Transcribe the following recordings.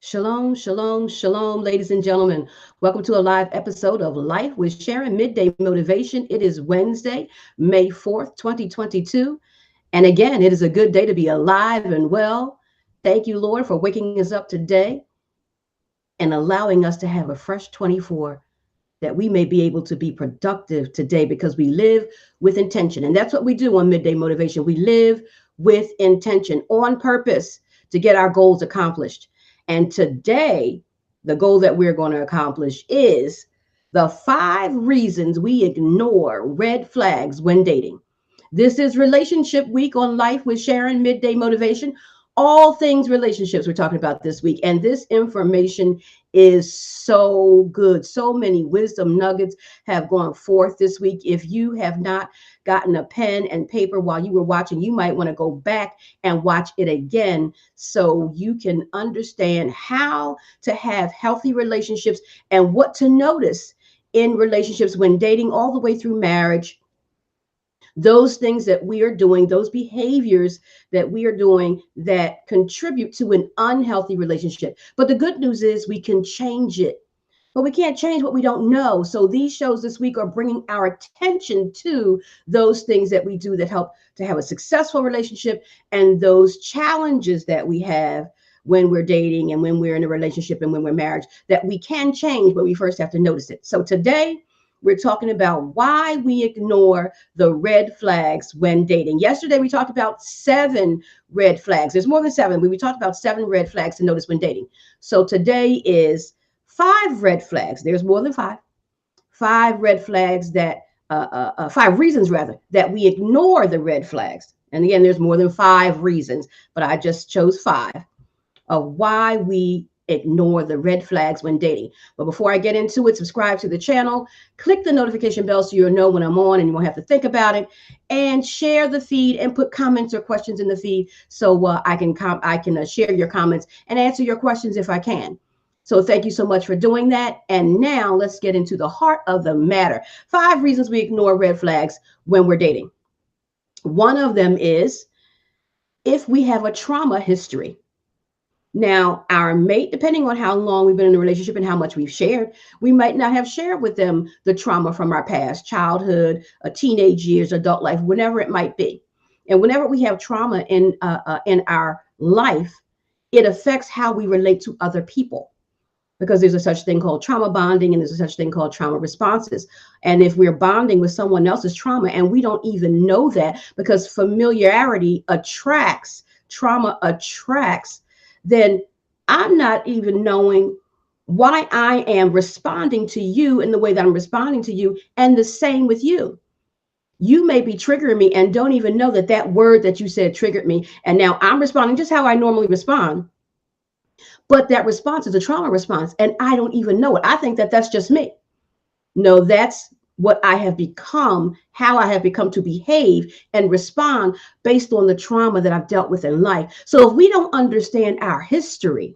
Shalom, shalom, shalom, ladies and gentlemen. Welcome to a live episode of Life with Sharon, Midday Motivation. It is Wednesday, May 4th, 2022. And again, it is a good day to be alive and well. Thank you, Lord, for waking us up today and allowing us to have a fresh 24 that we may be able to be productive today because we live with intention. And that's what we do on Midday Motivation. We live with intention on purpose to get our goals accomplished. And today, the goal that we're going to accomplish is the 5 reasons we ignore red flags when dating. This is Relationship Week on Life with Sharon, Midday Motivation. All things relationships we're talking about this week. And this information is so good. So many wisdom nuggets have gone forth this week. If you have not gotten a pen and paper while you were watching, you might want to go back and watch it again so you can understand how to have healthy relationships and what to notice in relationships when dating all the way through marriage. Those things that we are doing, those behaviors that we are doing that contribute to an unhealthy relationship. But the good news is we can change it. But we can't change what we don't know. So these shows this week are bringing our attention to those things that we do that help to have a successful relationship and those challenges that we have when we're dating and when we're in a relationship and when we're married that we can change, but we first have to notice it. So today, we're talking about why we ignore the red flags when dating. Yesterday, we talked about 7 red flags. There's more than 7, but we talked about 7 red flags to notice when dating. So today is 5 red flags. There's more than 5. 5 red flags that, 5 reasons rather, that we ignore the red flags. And again, there's more than 5 reasons, but I just chose 5 of why we ignore the red flags when dating. But before I get into it, subscribe to the channel, click the notification bell so you'll know when I'm on and you won't have to think about it, and share the feed and put comments or questions in the feed so I can share your comments and answer your questions if I can. So thank you so much for doing that. And now let's get into the heart of the matter. 5 reasons we ignore red flags when we're dating. One of them is if we have a trauma history. Now, our mate, depending on how long we've been in a relationship and how much we've shared, we might not have shared with them the trauma from our past, childhood, teenage years, adult life, whenever it might be. And whenever we have trauma in our life, it affects how we relate to other people because there's a such thing called trauma bonding and there's a such thing called trauma responses. And if we're bonding with someone else's trauma and we don't even know that because familiarity attracts, trauma attracts, then I'm not even knowing why I am responding to you in the way that I'm responding to you. And the same with you. You may be triggering me and don't even know that that word that you said triggered me. And now I'm responding just how I normally respond. But that response is a trauma response. And I don't even know it. I think that that's just me. No, that's what I have become, how I have become to behave and respond based on the trauma that I've dealt with in life. So if we don't understand our history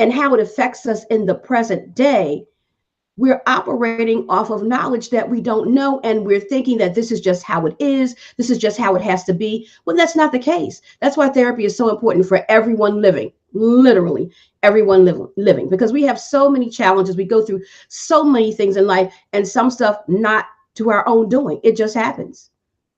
and how it affects us in the present day, we're operating off of knowledge that we don't know. And we're thinking that this is just how it is. This is just how it has to be. Well, that's not the case. That's why therapy is so important for everyone living, literally everyone living, because we have so many challenges. We go through so many things in life and some stuff not to our own doing. It just happens.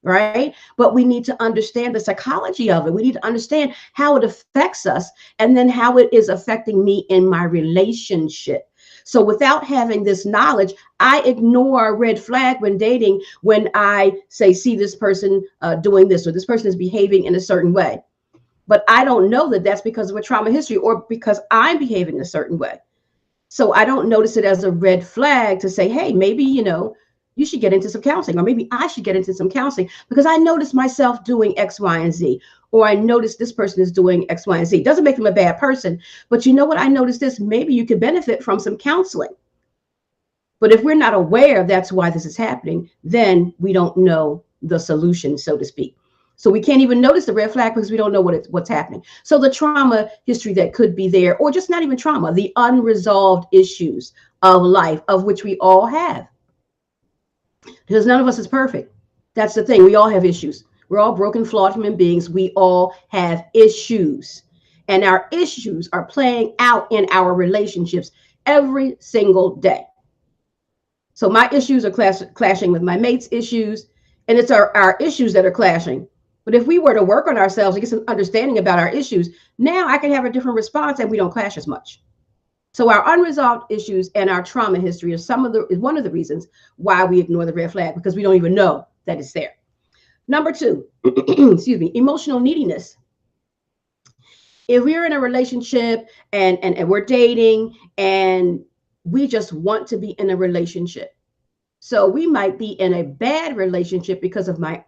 Right. But we need to understand the psychology of it. We need to understand how it affects us and then how it is affecting me in my relationship. So without having this knowledge, I ignore a red flag when dating, when I say, see this person doing this, or this person is behaving in a certain way. But I don't know that that's because of a trauma history or because I'm behaving a certain way. So I don't notice it as a red flag to say, hey, maybe, you should get into some counseling, or maybe I should get into some counseling because I noticed myself doing X, Y, and Z, or I noticed this person is doing X, Y, and Z. Doesn't make them a bad person, but you know what? I noticed this. Maybe you could benefit from some counseling. But if we're not aware that's why this is happening, then we don't know the solution, so to speak. So we can't even notice the red flag because we don't know what's happening. So the trauma history that could be there, or just not even trauma, the unresolved issues of life, of which we all have. Because none of us is perfect. That's the thing. We all have issues. We're all broken, flawed human beings. We all have issues. and our issues are playing out in our relationships every single day. So my issues are clashing with my mate's issues, and it's our issues that are clashing. But if we were to work on ourselves and get some understanding about our issues, now I can have a different response and we don't clash as much. So our unresolved issues and our trauma history is one of the reasons why we ignore the red flag, because we don't even know that it's there. Number two, excuse me, emotional neediness. If we're in a relationship and we're dating and we just want to be in a relationship. So we might be in a bad relationship because of our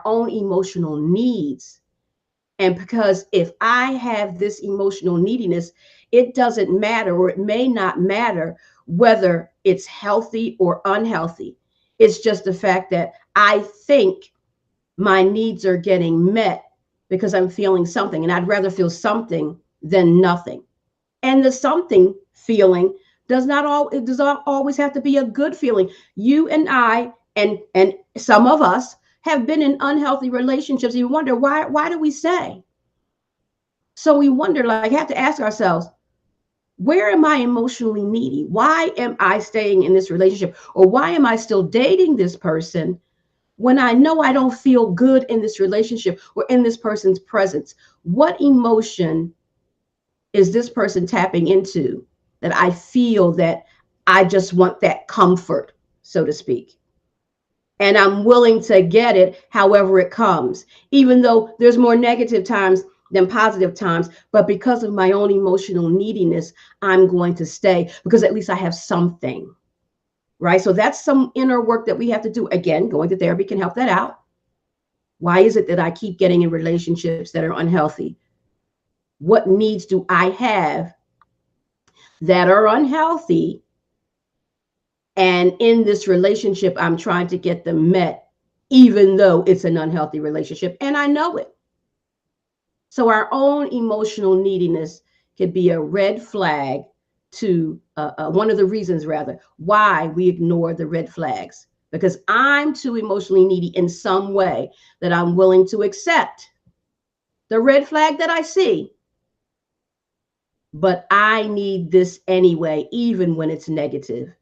own emotional needs. And because if I have this emotional neediness, it doesn't matter, or it may not matter whether it's healthy or unhealthy. It's just the fact that I think my needs are getting met because I'm feeling something, and I'd rather feel something than nothing. And the something feeling it does not always have to be a good feeling. You and I and some of us have been in unhealthy relationships. You wonder why do we stay? So we wonder, like, have to ask ourselves, where am I emotionally needy? Why am I staying in this relationship? Or why am I still dating this person when I know I don't feel good in this relationship or in this person's presence? What emotion is this person tapping into that I feel that I just want that comfort, so to speak? And I'm willing to get it however it comes, even though there's more negative times than positive times. But because of my own emotional neediness, I'm going to stay because at least I have something, right? So that's some inner work that we have to do. Again, going to therapy can help that out. Why is it that I keep getting in relationships that are unhealthy? What needs do I have that are unhealthy? And in this relationship, I'm trying to get them met, even though it's an unhealthy relationship. And I know it. So our own emotional neediness could be a red flag to one of the reasons, rather, why we ignore the red flags. Because I'm too emotionally needy in some way that I'm willing to accept the red flag that I see. But I need this anyway, even when it's negative.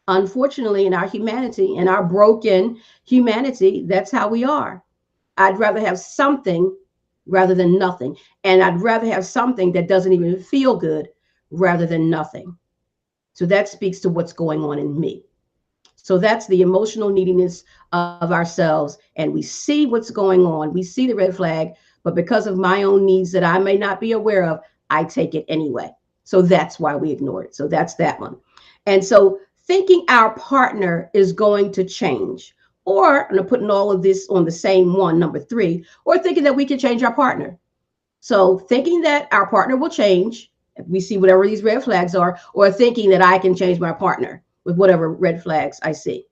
Unfortunately, in our humanity, in our broken humanity, that's how we are. I'd rather have something rather than nothing. And I'd rather have something that doesn't even feel good rather than nothing. So that speaks to what's going on in me. So that's the emotional neediness of ourselves. And we see what's going on. We see the red flag, but because of my own needs that I may not be aware of, I take it anyway. So that's why we ignore it. So that's that one. And so thinking our partner is going to change, or I'm putting all of this on the same one, number three, or thinking that we can change our partner. So thinking that our partner will change, if we see whatever these red flags are, or thinking that I can change my partner with whatever red flags I see.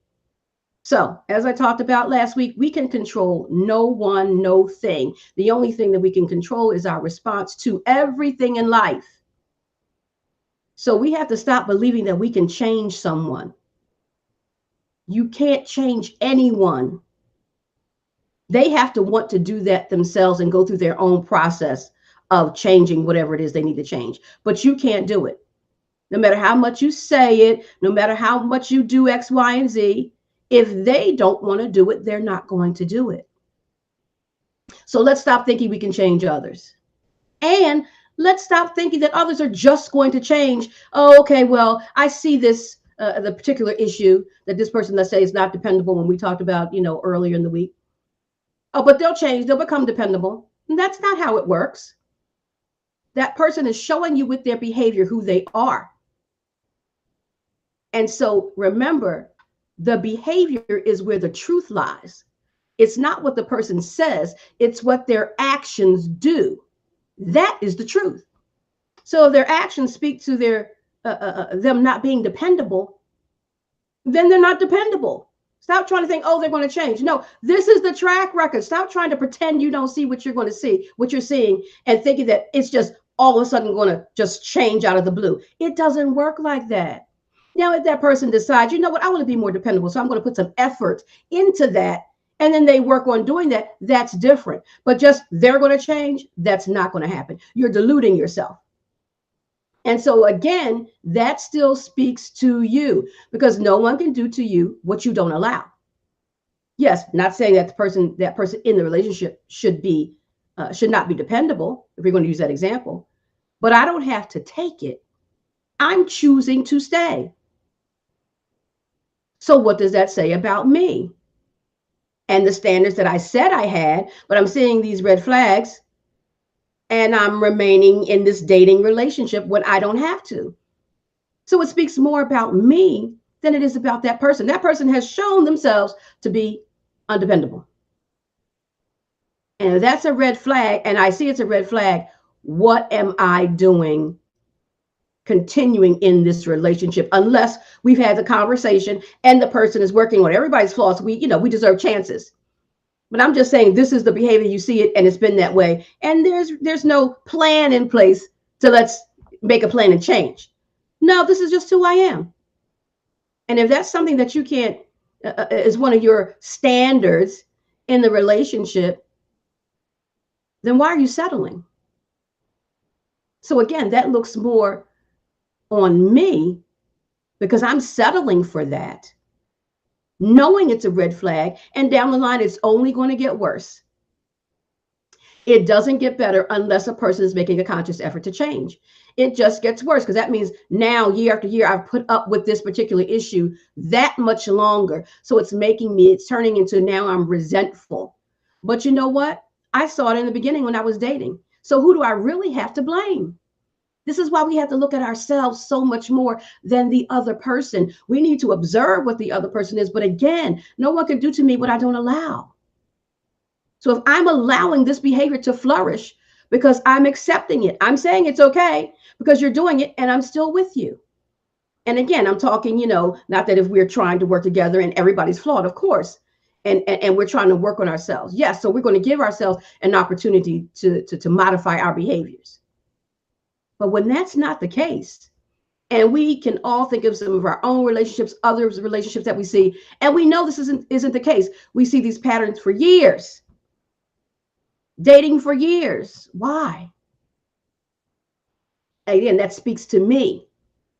So as I talked about last week, we can control no thing. The only thing that we can control is our response to everything in life. So we have to stop believing that we can change someone. You can't change anyone. They have to want to do that themselves and go through their own process of changing whatever it is they need to change. But you can't do it. No matter how much you say it, no matter how much you do X, Y, and Z, if they don't want to do it, they're not going to do it. So let's stop thinking we can change others. And let's stop thinking that others are just going to change. Oh, okay, well, I see this, the particular issue that this person, let's say, is not dependable when we talked about, earlier in the week. Oh, but they'll change. They'll become dependable. And that's not how it works. That person is showing you with their behavior who they are. And so remember, the behavior is where the truth lies. It's not what the person says. It's what their actions do. That is the truth. So if their actions speak to them not being dependable, then they're not dependable. Stop trying to think, oh, they're going to change. No, this is the track record. Stop trying to pretend you don't see what you're going to see, what you're seeing, and thinking that it's just all of a sudden going to just change out of the blue. It doesn't work like that. Now, if that person decides, you know what, I want to be more dependable, so I'm going to put some effort into that, and then they work on doing that, that's different. But just they're going to change, that's not going to happen. You're deluding yourself. And so again, that still speaks to you, because no one can do to you what you don't allow. Yes, not saying that that person in the relationship should not be dependable, if you're going to use that example, but I don't have to take it. I'm choosing to stay. So what does that say about me and the standards that I said I had? But I'm seeing these red flags and I'm remaining in this dating relationship when I don't have to. So it speaks more about me than it is about that person. That person has shown themselves to be undependable. And if that's a red flag, and I see it's a red flag, what am I doing continuing in this relationship? Unless we've had the conversation and the person is working on everybody's flaws. We deserve chances. But I'm just saying, this is the behavior, you see it, and it's been that way. And there's no plan in place to let's make a plan and change. No, this is just who I am. And if that's something that you can't, is one of your standards in the relationship, then why are you settling? So again, that looks more on me, because I'm settling for that, knowing it's a red flag, and down the line, it's only going to get worse. It doesn't get better unless a person is making a conscious effort to change. It just gets worse, because that means now, year after year, I've put up with this particular issue that much longer. So it's turning into, now I'm resentful. But you know what? I saw it in the beginning when I was dating. So who do I really have to blame? This is why we have to look at ourselves so much more than the other person. We need to observe what the other person is. But again, no one can do to me what I don't allow. So if I'm allowing this behavior to flourish because I'm accepting it, I'm saying it's okay because you're doing it and I'm still with you. And again, I'm talking, not that if we're trying to work together and everybody's flawed, of course, and we're trying to work on ourselves. Yes, so we're going to give ourselves an opportunity to modify our behaviors. But when that's not the case, and we can all think of some of our own relationships, others' relationships that we see, and we know this isn't the case. We see these patterns for years, dating for years. Why? Again, that speaks to me.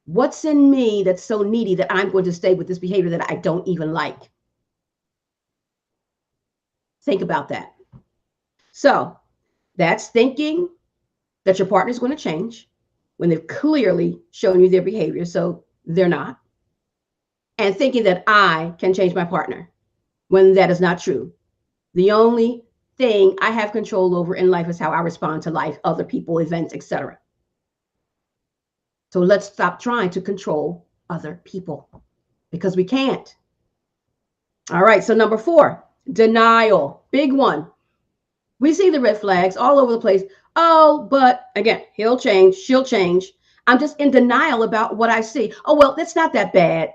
What's in me that's so needy that I'm going to stay with this behavior that I don't even like? Think about that. So that's thinking that your partner is going to change when they've clearly shown you their behavior, so they're not. And thinking that I can change my partner when that is not true. The only thing I have control over in life is how I respond to life, other people, events, etc. So let's stop trying to control other people, because we can't. All right, so number 4, denial. Big one. We see the red flags all over the place. Oh, but again, he'll change, she'll change. I'm just in denial about what I see. Oh, well, it's not that bad.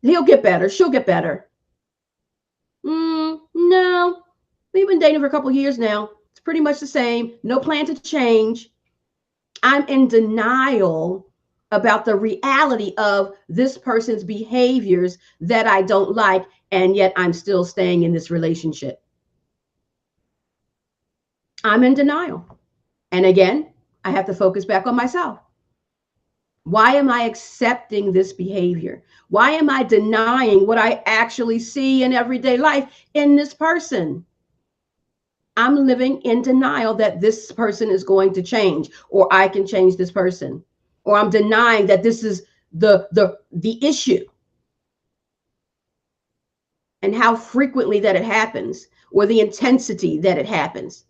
He'll get better, she'll get better. No, we've been dating for a couple of years now. It's pretty much the same. No plan to change. I'm in denial about the reality of this person's behaviors that I don't like, and yet I'm still staying in this relationship. I'm in denial. And again, I have to focus back on myself. Why am I accepting this behavior? Why am I denying what I actually see in everyday life in this person? I'm living in denial that this person is going to change, or I can change this person, or I'm denying that this is the issue and how frequently that it happens, or the intensity that it happens.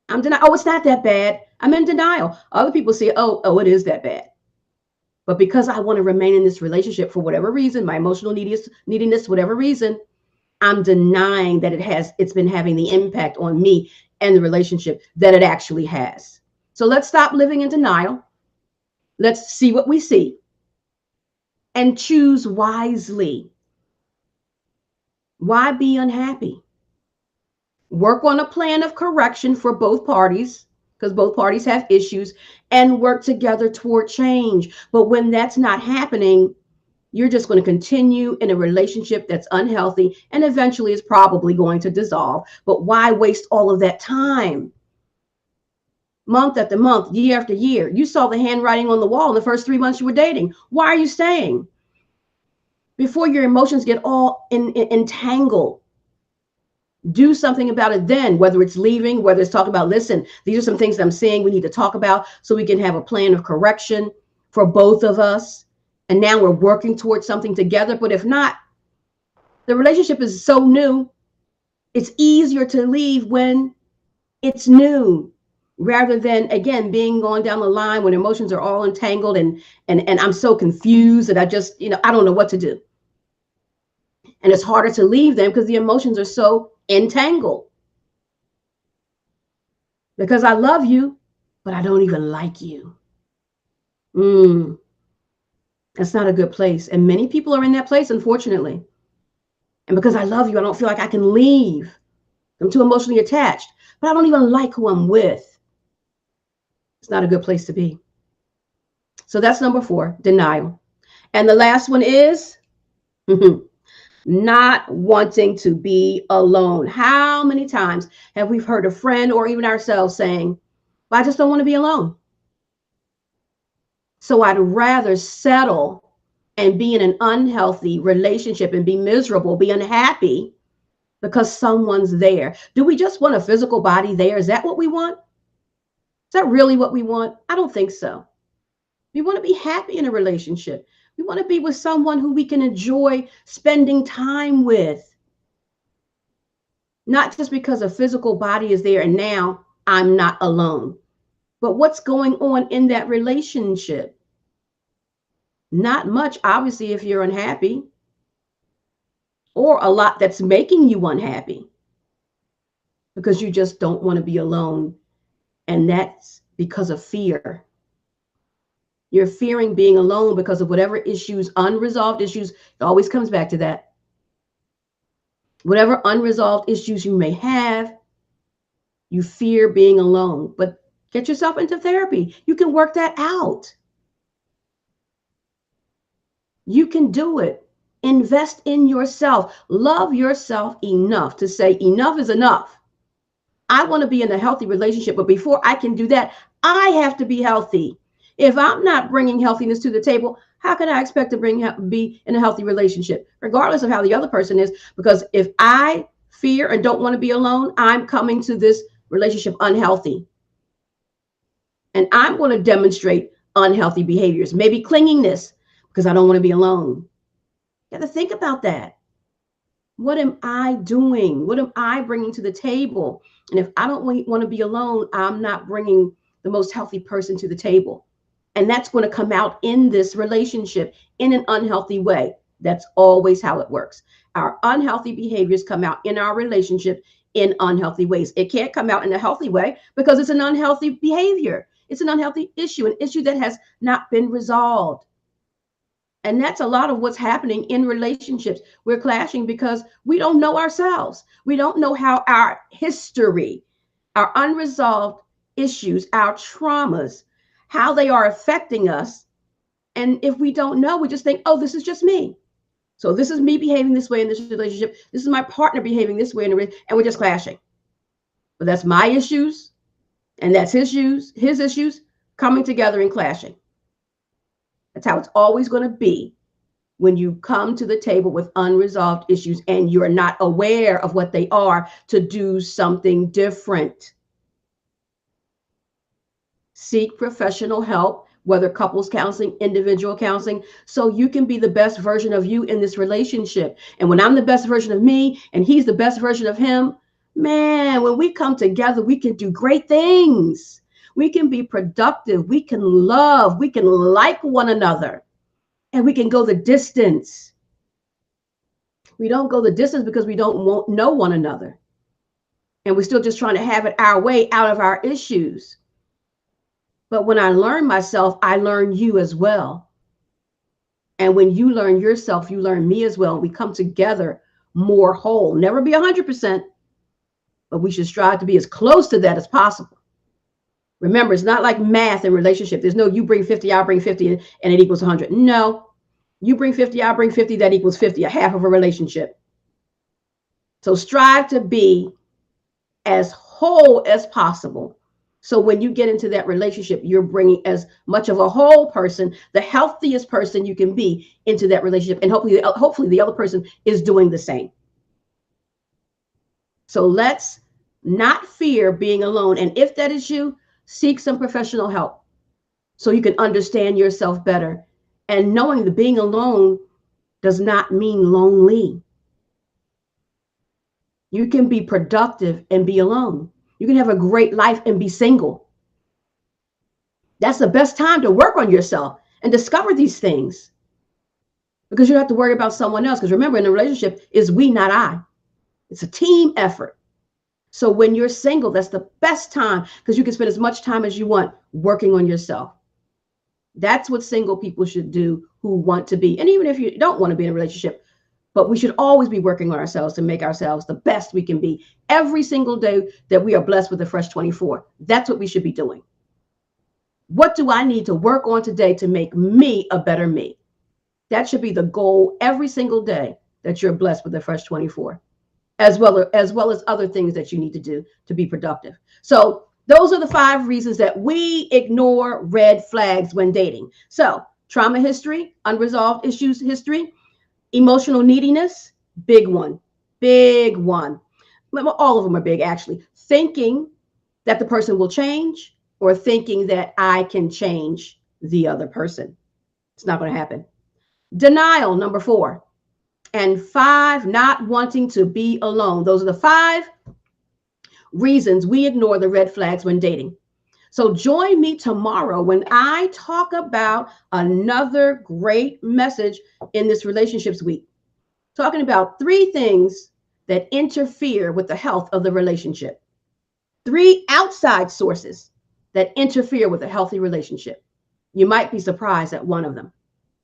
I'm denying. Oh, it's not that bad. I'm in denial. Other people say, oh, it is that bad. But because I want to remain in this relationship for whatever reason, my emotional neediness, whatever reason, I'm denying that it's been having the impact on me and the relationship that it actually has. So let's stop living in denial. Let's see what we see and choose wisely. Why be unhappy? Work on a plan of correction for both parties, because both parties have issues, and work together toward change. But when that's not happening, you're just going to continue in a relationship that's unhealthy and eventually is probably going to dissolve. But why waste all of that time? Month after month, year after year. You saw the handwriting on the wall in the first 3 months you were dating. Why are you staying? Before your emotions get all entangled. Do something about it then, whether it's leaving, whether it's talking about, listen, these are some things that I'm seeing we need to talk about so we can have a plan of correction for both of us. And now we're working towards something together. But if not, the relationship is so new, it's easier to leave when it's new rather than, again, being going down the line when emotions are all entangled and I'm so confused that I just, I don't know what to do. And it's harder to leave them because the emotions are so entangled. Because I love you, but I don't even like you. That's not a good place. And many people are in that place, unfortunately. And because I love you, I don't feel like I can leave. I'm too emotionally attached, but I don't even like who I'm with. It's not a good place to be. So that's number 4, denial. And the last one is not wanting to be alone. How many times have we heard a friend or even ourselves saying, well, I just don't want to be alone. So I'd rather settle and be in an unhealthy relationship and be miserable, be unhappy because someone's there. Do we just want a physical body there? Is that what we want? Is that really what we want? I don't think so. We want to be happy in a relationship. We want to be with someone who we can enjoy spending time with. Not just because a physical body is there and now I'm not alone. But what's going on in that relationship? Not much, obviously, if you're unhappy, or a lot that's making you unhappy because you just don't want to be alone. And that's because of fear. You're fearing being alone because of whatever issues, unresolved issues. It always comes back to that. Whatever unresolved issues you may have, you fear being alone. But get yourself into therapy. You can work that out. You can do it. Invest in yourself. Love yourself enough to say enough is enough. I want to be in a healthy relationship, but before I can do that, I have to be healthy. If I'm not bringing healthiness to the table, how can I expect to be in a healthy relationship, regardless of how the other person is? Because if I fear and don't want to be alone, I'm coming to this relationship unhealthy. And I'm going to demonstrate unhealthy behaviors, maybe clinginess, because I don't want to be alone. You have to think about that. What am I doing? What am I bringing to the table? And if I don't want to be alone, I'm not bringing the most healthy person to the table. And that's going to come out in this relationship in an unhealthy way. That's always how it works. Our unhealthy behaviors come out in our relationship in unhealthy ways. It can't come out in a healthy way because it's an unhealthy behavior. It's an unhealthy issue, an issue that has not been resolved. And that's a lot of what's happening in relationships. We're clashing because we don't know ourselves. We don't know how our history, our unresolved issues, our traumas, how they are affecting us. And if we don't know, we just think, oh, this is just me. So this is me behaving this way in this relationship. This is my partner behaving this way, and we're just clashing. But that's my issues, and that's his issues coming together and clashing. That's how it's always going to be when you come to the table with unresolved issues and you're not aware of what they are to do something different. Seek professional help, whether couples counseling, individual counseling, so you can be the best version of you in this relationship. And when I'm the best version of me and he's the best version of him, man, when we come together, we can do great things. We can be productive. We can love. We can like one another. And we can go the distance. We don't go the distance because we don't know one another. And we're still just trying to have it our way out of our issues. But when I learn myself, I learn you as well. And when you learn yourself, you learn me as well. We come together more whole. Never be 100%, but we should strive to be as close to that as possible. Remember, it's not like math in relationship. There's no you bring 50, I bring 50, and it equals 100. No, You bring 50, I bring 50, that equals 50, a half of a relationship. So strive to be as whole as possible. So when you get into that relationship, you're bringing as much of a whole person, the healthiest person you can be into that relationship. And hopefully the other person is doing the same. So let's not fear being alone. And if that is you, seek some professional help so you can understand yourself better. And knowing that being alone does not mean lonely. You can be productive and be alone. You can have a great life and be single. That's the best time to work on yourself and discover these things, because you don't have to worry about someone else. Because remember, in a relationship, is we, not I. It's a team effort. So when you're single, that's the best time, because you can spend as much time as you want working on yourself. That's what single people should do who want to be. And even if you don't want to be in a relationship, but we should always be working on ourselves to make ourselves the best we can be every single day that we are blessed with a fresh 24. That's what we should be doing. What do I need to work on today to make me a better me? That should be the goal every single day that you're blessed with a fresh 24, as well as other things that you need to do to be productive. So those are the 5 reasons that we ignore red flags when dating. So trauma history, unresolved issues history, emotional neediness, big one, big one. All of them are big, actually. Thinking that the person will change, or thinking that I can change the other person. It's not going to happen. Denial, number 4. And 5, not wanting to be alone. Those are the 5 reasons we ignore the red flags when dating. So join me tomorrow when I talk about another great message in this relationships week, talking about 3 things that interfere with the health of the relationship. 3 outside sources that interfere with a healthy relationship. You might be surprised at one of them.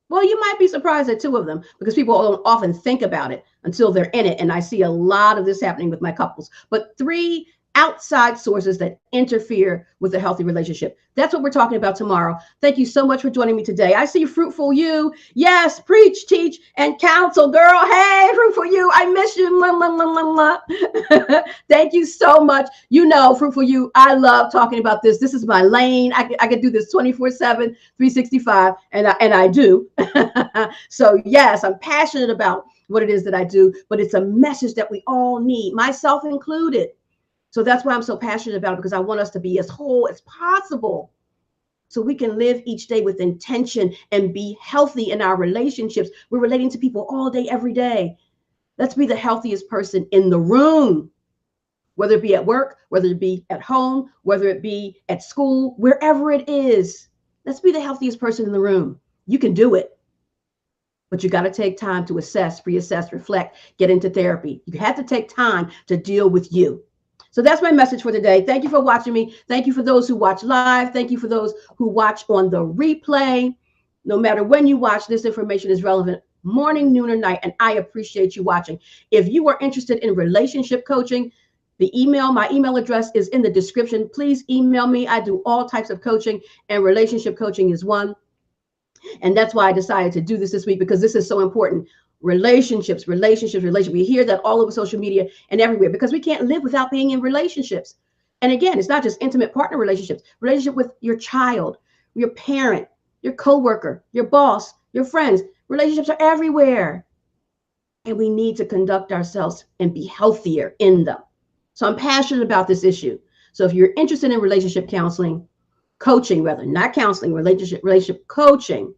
Well, you might be surprised at 2 of them, because people don't often think about it until they're in it. And I see a lot of this happening with my couples. But 3 outside sources that interfere with a healthy relationship. That's what we're talking about tomorrow. Thank you so much for joining me today. I see Fruitful You. Yes, preach, teach, and counsel, girl. Hey, Fruitful You, I miss you. Thank you so much. You know, Fruitful You, I love talking about this. This is my lane. I could do this 24/7, 365, and I do. So yes, I'm passionate about what it is that I do, but it's a message that we all need, myself included. So that's why I'm so passionate about it, because I want us to be as whole as possible so we can live each day with intention and be healthy in our relationships. We're relating to people all day, every day. Let's be the healthiest person in the room, whether it be at work, whether it be at home, whether it be at school, wherever it is. Let's be the healthiest person in the room. You can do it. But you got to take time to assess, reassess, reflect, get into therapy. You have to take time to deal with you. So that's my message for today. Thank you for watching me. Thank you for those who watch live. Thank you for those who watch on the replay. No matter when you watch, this information is relevant morning, noon, or night, and I appreciate you watching. If you are interested in relationship coaching, my email address is in the description. Please email me. I do all types of coaching, and relationship coaching is one. And that's why I decided to do this week, because this is so important. Relationships. We hear that all over social media and everywhere, because we can't live without being in relationships. And again, it's not just intimate partner relationships, relationship with your child, your parent, your coworker, your boss, your friends. Relationships are everywhere. And we need to conduct ourselves and be healthier in them. So I'm passionate about this issue. So if you're interested in relationship counseling, coaching rather, not counseling, relationship coaching,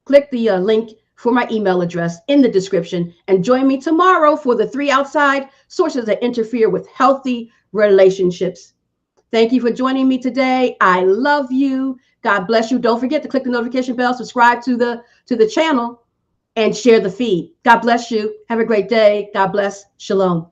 click the link for my email address in the description, and join me tomorrow for the 3 outside sources that interfere with healthy relationships. Thank you for joining me today. I love you. God bless you. Don't forget to click the notification bell, subscribe to the channel, and share the feed. God bless you. Have a great day. God bless. Shalom.